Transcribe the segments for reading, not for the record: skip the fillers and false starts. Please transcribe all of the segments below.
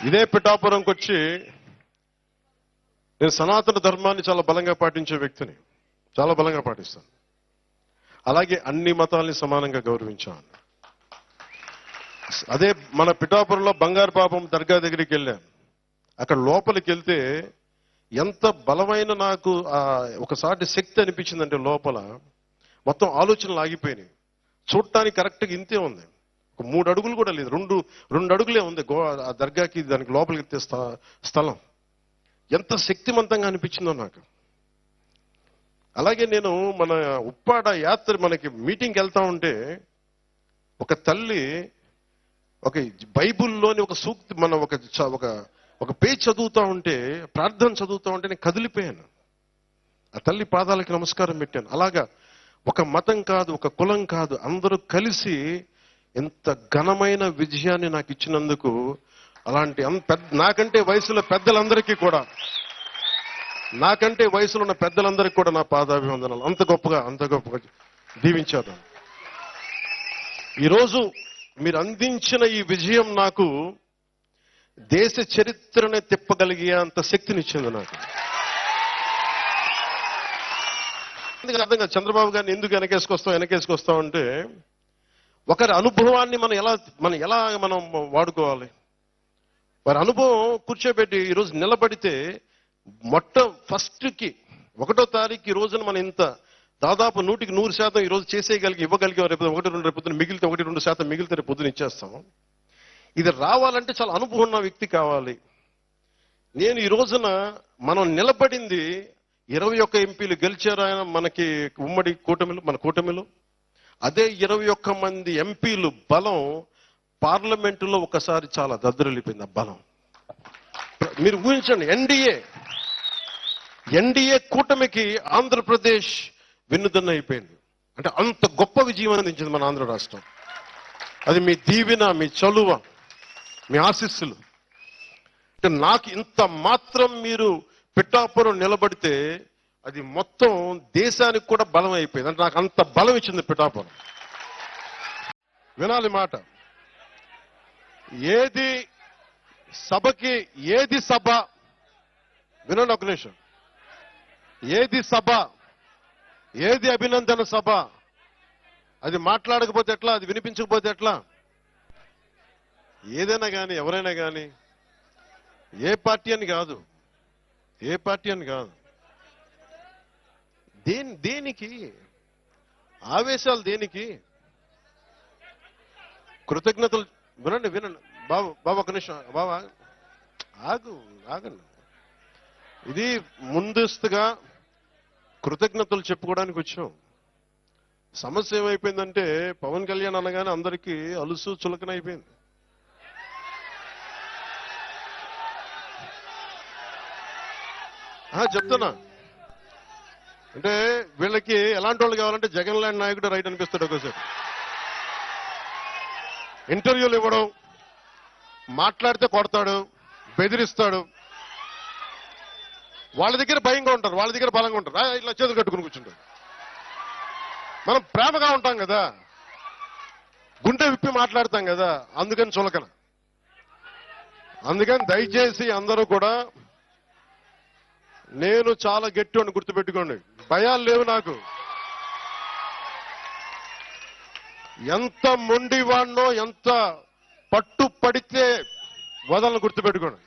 ఇదే పిఠాపురంకి వచ్చి నేను సనాతన ధర్మాన్ని చాలా బలంగా పాటించే వ్యక్తిని, చాలా బలంగా పాటిస్తాను. అలాగే అన్ని మతాల్ని సమానంగా గౌరవించాను. అదే మన పిఠాపురంలో బంగారు పాపం దర్గా దగ్గరికి వెళ్ళాను. అక్కడ లోపలికి వెళ్తే ఎంత బలమైన నాకు ఒకసారి శక్తి అనిపించిందంటే లోపల మొత్తం ఆలోచనలు ఆగిపోయినాయి. చూడటానికి కరెక్ట్గా ఇంతే ఉంది, ఒక 3 అడుగులు కూడా లేదు, రెండు అడుగులే ఉంది ఆ దర్గాకి దానికి లోపలికి ఎత్తే స్థలం. ఎంత శక్తివంతంగా అనిపించిందో నాకు. అలాగే నేను మన ఉప్పాడ యాత్ర మనకి మీటింగ్కి వెళ్తా ఉంటే ఒక తల్లి ఒక బైబుల్లోని ఒక సూక్తి మన ఒక పేజ్ చదువుతా ఉంటే, ప్రార్థన చదువుతా ఉంటే నేను కదిలిపోయాను. ఆ తల్లి పాదాలకి నమస్కారం పెట్టాను. అలాగా ఒక మతం కాదు, ఒక కులం కాదు, అందరూ కలిసి ఎంత ఘనమైన విజయాన్ని నాకు ఇచ్చినందుకు అలాంటి నాకంటే వయసులో పెద్దలందరికీ కూడా, నాకంటే వయసులో ఉన్న పెద్దలందరికీ కూడా నా పాదాభివందనాలు. అంత గొప్పగా దీవించారు. ఈరోజు మీరు అందించిన ఈ విజయం నాకు దేశ చరిత్రనే తిప్పగలిగే అంత శక్తినిచ్చింది నాకు. అర్థం కాదు చంద్రబాబు గారిని ఎందుకు వెనకేసుకొస్తాం అంటే ఒకరి అనుభవాన్ని మనం ఎలా వాడుకోవాలి. వారి అనుభవం కూర్చోబెట్టి ఈరోజు నిలబడితే ఫస్ట్కి 1వ తారీఖు ఈ రోజున మనం ఇంత దాదాపు 100కి 100% ఈరోజు ఇవ్వగలిగాం. రేపు 1-2 రేపు మిగిలితే 1-2% మిగిలితే రేపు పొద్దున ఇచ్చేస్తాం. ఇది రావాలంటే చాలా అనుభవం ఉన్న వ్యక్తి కావాలి. నేను ఈ రోజున మనం నిలబడింది 21 ఎంపీలు గెలిచారు ఆయన మనకి ఉమ్మడి మన కూటమిలో. అదే 21 మంది ఎంపీలు బలం పార్లమెంటులో ఒకసారి చాలా దద్దరిల్లిపోయింది. ఆ బలం మీరు ఊహించండి. ఎన్డీఏ కూటమికి ఆంధ్రప్రదేశ్ వెన్నుదన్న అయిపోయింది. అంటే అంత గొప్ప విజయం అందించింది మన ఆంధ్ర రాష్ట్రం. అది మీ దీవెన, మీ చలువ, మీ ఆశీస్సులు. అంటే నాకు ఇంత మాత్రం మీరు పిఠాపురం నిలబడితే అది మొత్తం దేశానికి కూడా బలం అయిపోయింది. అంటే నాకు అంత బలం ఇచ్చింది పిఠాపురం. వినాలి మాట. ఏది సభ వినండి ఒక నిమిషం. ఏది సభ, ఏది అభినందన సభ, అది మాట్లాడకపోతే ఎట్లా, అది వినిపించకపోతే ఎట్లా? ఏదైనా కానీ ఎవరైనా కానీ ఏ పార్టీ అని కాదు దేనికి ఆవేశాలు, దేనికి కృతజ్ఞతలు. వినండి బాబు ఒక నిమిషం. బాబా ఆగండి. ఇది ముందస్తుగా కృతజ్ఞతలు చెప్పుకోవడానికి వచ్చాం. సమస్య ఏమైపోయిందంటే పవన్ కళ్యాణ్ అనగానే అందరికీ అలుసు చులకన అయిపోయింది. చెప్తున్నా అంటే వీళ్ళకి ఎలాంటి వాళ్ళు కావాలంటే జగన్ లాంటి నాయకుడు రైట్ అనిపిస్తాడు. ఒకసారి ఇంటర్వ్యూలు ఇవ్వడం, మాట్లాడితే కొడతాడు, బెదిరిస్తాడు. వాళ్ళ దగ్గర భయంగా ఉంటారు, వాళ్ళ దగ్గర బలంగా ఉంటారు. ఇట్లా చేతులు కట్టుకుని కూర్చుంటారు. మనం ప్రేమగా ఉంటాం కదా, గుండె విప్పి మాట్లాడతాం కదా, అందుకని చులకన. అందుకని దయచేసి అందరూ కూడా, నేను చాలా గట్టి అని గుర్తుపెట్టుకోండి. భయాలు లేవు నాకు. ఎంత మొండివాడినో, ఎంత పట్టు పడితే వదలను గుర్తుపెట్టుకోండి.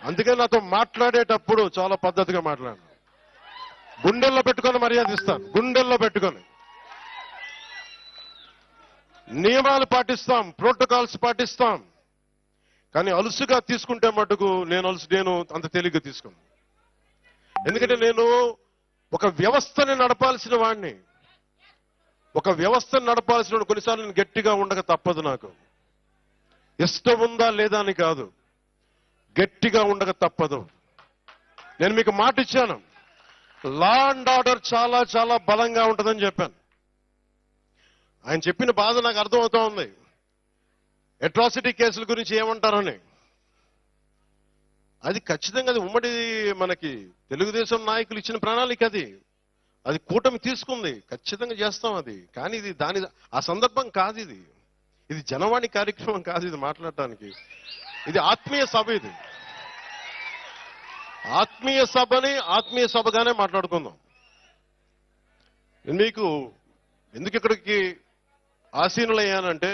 అందుకని నాతో మాట్లాడేటప్పుడు చాలా పద్ధతిగా మాట్లాడాను. గుండెల్లో పెట్టుకొని మర్యాద ఇస్తాను. గుండెల్లో పెట్టుకొని నియమాలు పాటిస్తాం, ప్రోటోకాల్స్ పాటిస్తాం. కానీ అలుసుగా తీసుకుంటే మటుకు నేను అంత తేలిగ్గా తీసుకోను. ఎందుకంటే నేను ఒక వ్యవస్థని నడపాల్సిన వాడిని. కొన్నిసార్లు నేను గట్టిగా ఉండక తప్పదు. నాకు ఇష్టం ఉందా లేదా అని కాదు, గట్టిగా ఉండక తప్పదు. నేను మీకు మాట ఇచ్చాను, లా అండ్ ఆర్డర్ చాలా చాలా బలంగా ఉంటుందని చెప్పాను. ఆయన చెప్పిన బాధ నాకు అర్థమవుతా ఉంది. అట్రాసిటీ కేసుల గురించి ఏమంటారని. అది ఖచ్చితంగా అది ఉమ్మడి మనకి తెలుగుదేశం నాయకులు ఇచ్చిన ప్రణాళిక. అది కూటమి తీసుకుంది, ఖచ్చితంగా చేస్తాం అది. కానీ ఇది ఆ సందర్భం కాదు. ఇది జనవాణి కార్యక్రమం కాదు, ఇది మాట్లాడటానికి. ఇది ఆత్మీయ సభ. ఇది ఆత్మీయ సభని ఆత్మీయ సభగానే మాట్లాడుకుందాం. మీకు ఎందుకు ఇక్కడికి ఆసీనులయ్యానంటే,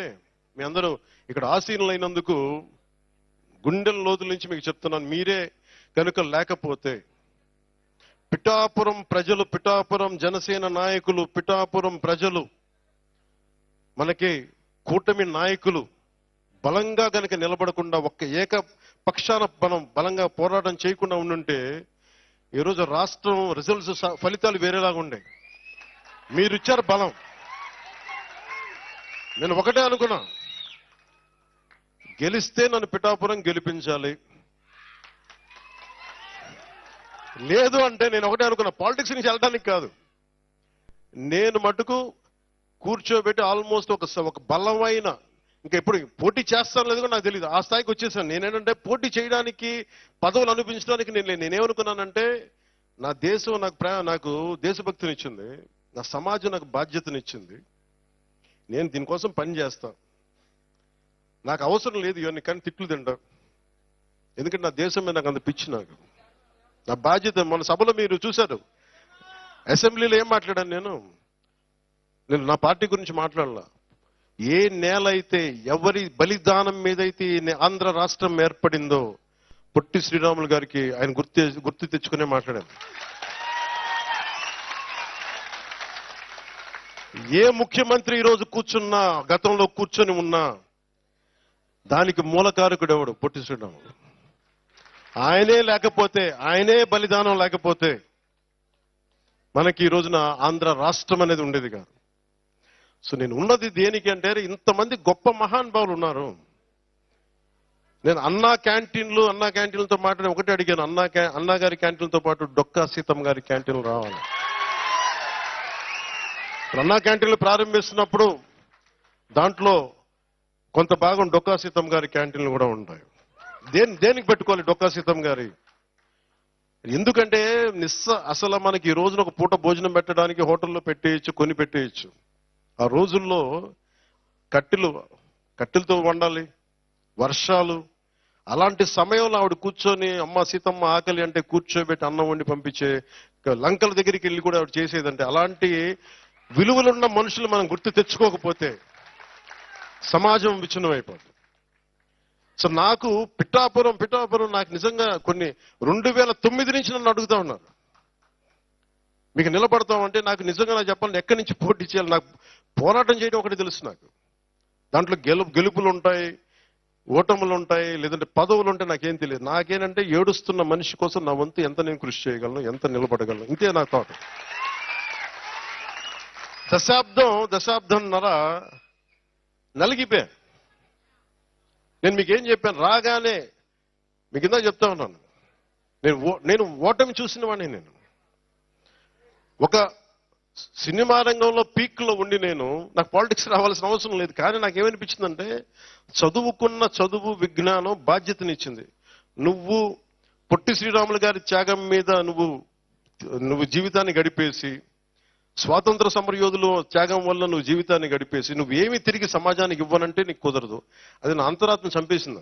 మీ అందరూ ఇక్కడ ఆసీనులైనందుకు గుండెల లోతుల నుంచి మీకు చెప్తున్నాను. మీరే కనుక లేకపోతే పిఠాపురం ప్రజలు, పిఠాపురం జనసేన నాయకులు, పిఠాపురం ప్రజలు, మనకి కూటమి నాయకులు బలంగా కనుక నిలబడకుండా ఒక్క ఏకపక్షాన మనం బలంగా పోరాటం చేయకుండా ఉండుంటే ఈరోజు రాష్ట్రం రిజల్ట్స్ ఫలితాలు వేరేలాగా ఉండే. మీరు ఇచ్చారు బలం. నేను ఒకటే అనుకున్నా, గెలిస్తే నన్ను పిఠాపురం గెలిపించాలి. లేదు అంటే నేను ఒకటే అనుకున్నా, పాలిటిక్స్ నుంచి వెళ్ళడానికి కాదు, నేను మటుకు కూర్చోబెట్టి ఆల్మోస్ట్ ఒక బలమైన, ఇంకా ఎప్పుడు పోటీ చేస్తాను లేదు నాకు తెలియదు, ఆ స్థాయికి వచ్చేసాను. నేనేంటంటే పోటీ చేయడానికి, పదవులు అనిపించడానికి నేనేమనుకున్నానంటే, నా దేశం నాకు దేశభక్తినిచ్చింది, నా సమాజం నాకు బాధ్యతనిచ్చింది, నేను దీనికోసం పని చేస్తా. నాకు అవసరం లేదు ఇవన్నీ, కానీ తిట్లు తింటా. ఎందుకంటే నా దేశం మీద నాకు అంత పిచ్చి. నాకు నా బాధ్యత. మన సభలో మీరు చూశారు, అసెంబ్లీలో ఏం మాట్లాడాను నేను నా పార్టీ గురించి మాట్లాడాల. ఏ నేల అయితే, ఎవరి బలిదానం మీదైతే ఆంధ్ర రాష్ట్రం ఏర్పడిందో పొట్టి శ్రీరాములు గారికి ఆయన గుర్తు తెచ్చుకునే మాట్లాడాను. ఏ ముఖ్యమంత్రి ఈరోజు కూర్చున్నా, గతంలో కూర్చొని ఉన్నా, దానికి మూలకారకుడు ఎవడు? పొట్టి శ్రీరాములు. ఆయనే లేకపోతే, ఆయనే బలిదానం లేకపోతే మనకి ఈ రోజున ఆంధ్ర రాష్ట్రం అనేది ఉండేది కాదు. సో నేను ఉన్నది దేనికి అంటే, ఇంతమంది గొప్ప మహానుభావులు ఉన్నారు. నేను అన్నా క్యాంటీన్లతో మాట్లాడి ఒకటే అడిగాను, అన్నా గారి క్యాంటీన్లతో పాటు డొక్కా సీతమ్మ గారి క్యాంటీన్లు రావాలి. అన్నా క్యాంటీన్లు ప్రారంభిస్తున్నప్పుడు దాంట్లో కొంత భాగం డొక్కా సీతమ్మ గారి క్యాంటీన్లు కూడా ఉంటాయి. దేనికి పెట్టుకోవాలి డొక్కా సీతమ్మ గారి? ఎందుకంటే అసలు మనకి ఈ రోజున ఒక పూట భోజనం పెట్టడానికి హోటల్లో పెట్టేయచ్చు, కొని పెట్టేయచ్చు. ఆ రోజుల్లో కట్టెలతో వండాలి, వర్షాలు. అలాంటి సమయంలో ఆవిడ కూర్చొని, అమ్మ సీతమ్మ ఆకలి అంటే కూర్చోబెట్టి అన్నం వండి పంపించే, లంకల దగ్గరికి వెళ్ళి కూడా ఆవిడ చేసేదంటే, అలాంటి విలువలున్న మనుషులు మనం గుర్తు తెచ్చుకోకపోతే సమాజం విచ్ఛిన్నం అయిపోతుంది. సో నాకు పిఠాపురం నాకు నిజంగా కొన్ని 2009 నుంచి నన్ను అడుగుతా ఉన్నారు, మీకు నిలబడతామంటే. నాకు నిజంగా నాకు చెప్పాలి, ఎక్కడి నుంచి పోటీ చేయాలి? నాకు పోరాటం చేయడం ఒకటి తెలుసు. నాకు దాంట్లో గెలుపులు ఉంటాయి, ఓటములు ఉంటాయి, లేదంటే పదవులు ఉంటాయి, నాకేం తెలియదు. నాకేంటంటే ఏడుస్తున్న మనిషి కోసం నా వంతు ఎంత నేను కృషి చేయగలను, ఎంత నిలబడగలను, ఇంతే నా థాట్. దశాబ్దంన్నర నలిగిపోయా. నేను మీకేం చెప్పాను? రాగానే మీకు ఇందా చెప్తా ఉన్నాను, నేను ఓటమి చూసిన వాడిని. నేను ఒక సినిమా రంగంలో పీక్లో ఉండి నాకు పాలిటిక్స్ రావాల్సిన అవసరం లేదు. కానీ నాకేమనిపించిందంటే, చదువు విజ్ఞానం బాధ్యతనిచ్చింది. నువ్వు పొట్టి శ్రీరాములు గారి త్యాగం మీద నువ్వు జీవితాన్ని గడిపేసి, స్వాతంత్ర సమరయోధులు త్యాగం వల్ల నువ్వు జీవితాన్ని గడిపేసి, నువ్వేమీ తిరిగి సమాజానికి ఇవ్వనంటే నీకు కుదరదు. అది నా అంతరాత్మ చంపేసింది.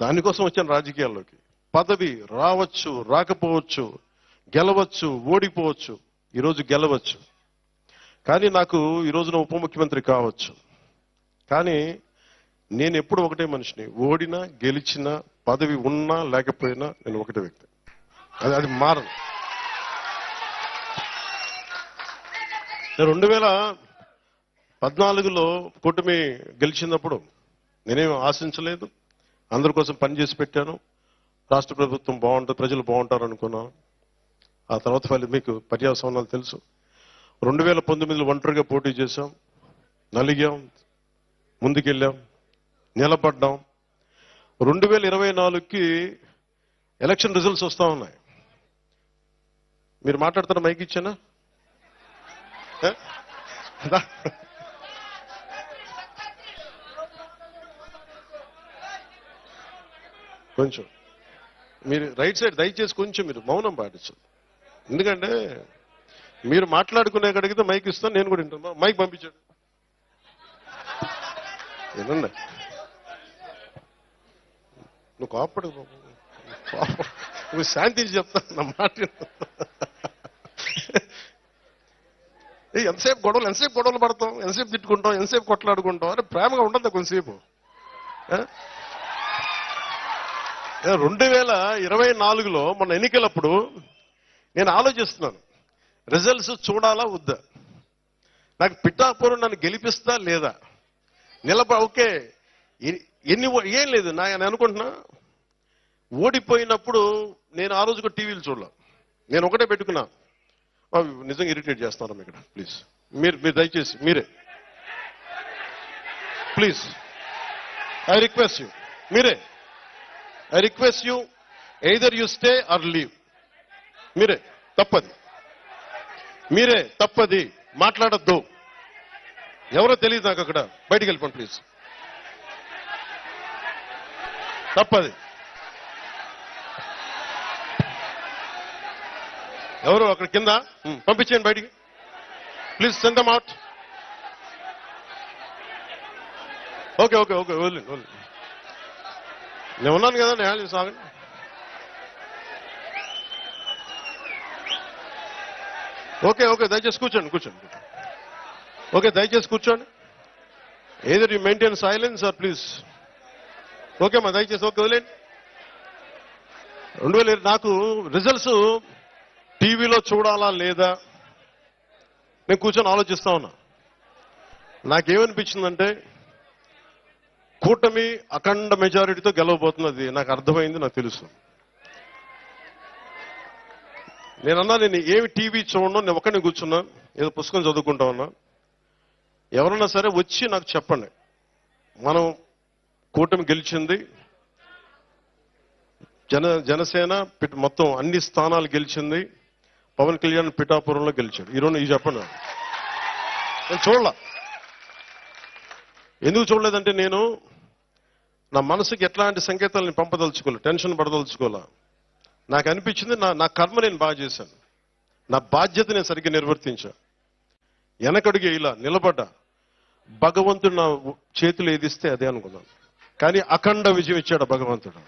దానికోసం వచ్చాను రాజకీయాల్లోకి. పదవి రావచ్చు, రాకపోవచ్చు, గెలవచ్చు, ఓడిపోవచ్చు. ఈరోజు గెలవచ్చు, కానీ నాకు ఈ రోజున ఉప ముఖ్యమంత్రి కావచ్చు. కానీ నేను ఎప్పుడు ఒకటే మనిషిని, ఓడినా గెలిచినా, పదవి ఉన్నా లేకపోయినా నేను ఒకటే వ్యక్తి. అది మారదు. 2014లో కూటమి గెలిచినప్పుడు నేనేం ఆశించలేదు, అందరి కోసం పనిచేసి పెట్టాను. రాష్ట్ర ప్రభుత్వం బాగుంటుంది, ప్రజలు బాగుంటారు అనుకున్నాను. ఆ తర్వాత మీకు పర్యావసనాలు తెలుసు. 2019లో ఒంటరిగా పోటీ చేశాం, నలిగాం, ముందుకెళ్ళాం, నిలబడ్డాం. 2024కి ఎలక్షన్ రిజల్ట్స్ వస్తా ఉన్నాయి. మీరు మాట్లాడుతున్న మైక్ ఇచ్చానా? కొంచెం మీరు రైట్ సైడ్ దయచేసి కొంచెం మీరు మౌనం పాటించండి. ఎందుకంటే మీరు మాట్లాడుకునే కడిగితే మైక్ ఇస్తాను, నేను కూడా వింటాను. మైక్ పంపించండి. ఏనండి నువ్వు కోపడు, నువ్వు శాంతించి చెప్తాను నా మాట. ఎంతసేపు గొడవలు పడతాం, ఎంతసేపు తిట్టుకుంటాం, ఎంతసేపు కొట్లాడుకుంటాం. అరే ప్రేమగా ఉండదు కొంతసేపు. 2024లో మన ఎన్నికలప్పుడు నేను ఆలోచిస్తున్నాను, రిజల్ట్స్ చూడాలా వద్దా, నాకు పిఠాపురం నన్ను గెలిపిస్తా లేదా, ఓకే ఏం లేదు నేను అనుకుంటున్నా. ఓడిపోయినప్పుడు నేను ఆ రోజు కూడా టీవీలు చూడలే, నేను ఒకటే పెట్టుకున్నా. నిజంగా ఇరిటేట్ చేస్తాను ఇక్కడ, ప్లీజ్ మీరు దయచేసి మీరే please I request you, I request you either you stay are leave. మీరే తప్పది మాట్లాడద్దు. ఎవరో తెలియదు నాకు, అక్కడ బయటికి వెళ్ళిపోండి ప్లీజ్. తప్పది. ఎవరు అక్కడ కింద పంపించేయండి బయటికి please, send them out. Okay వదిలేండి. నేను ఉన్నాను కదా, నేను సాగండి. ఓకే దయచేసి కూర్చోండి. ఓకే దయచేసి కూర్చోండి. Either you maintain silence or please. Okay మా దయచేసి ఓకే వదిలేండి. 2000 నాకు రిజల్ట్స్ టీవీలో చూడాలా లేదా నేను కూర్చొని ఆలోచిస్తా ఉన్నా. నాకేమనిపించిందంటే కూటమి అఖండ మెజారిటీతో గెలవబోతున్నది నాకు అర్థమైంది, నాకు తెలుసు. నేను ఏమి టీవీ చూడను, నేను ఒక్కడిని కూర్చున్నా, ఏదో పుస్తకం చదువుకుంటా ఉన్నా. ఎవరన్నా సరే వచ్చి నాకు చెప్పండి, మనం కూటమి గెలిచింది, జనసేన మొత్తం అన్ని స్థానాలు గెలిచింది, పవన్ కళ్యాణ్ పిఠాపురంలో గెలిచాడు. ఈరోజు ఇది చెప్పండి. నేను చూడలా. ఎందుకు చూడలేదంటే నేను నా మనసుకి ఎట్లాంటి సంకేతాలను పంపదలుచుకోలే, టెన్షన్ పడదలుచుకోలే. నాకు అనిపించింది నా కర్మ నేను బాగా చేశాను, నా బాధ్యత నేను సరిగ్గా నిర్వర్తించా, వెనకడుగు ఇలా నిలబడ్డా. భగవంతుడు నా చేతులు ఏదిస్తే అదే అనుకున్నాను, కానీ అఖండ విజయం ఇచ్చాడు భగవంతుడు.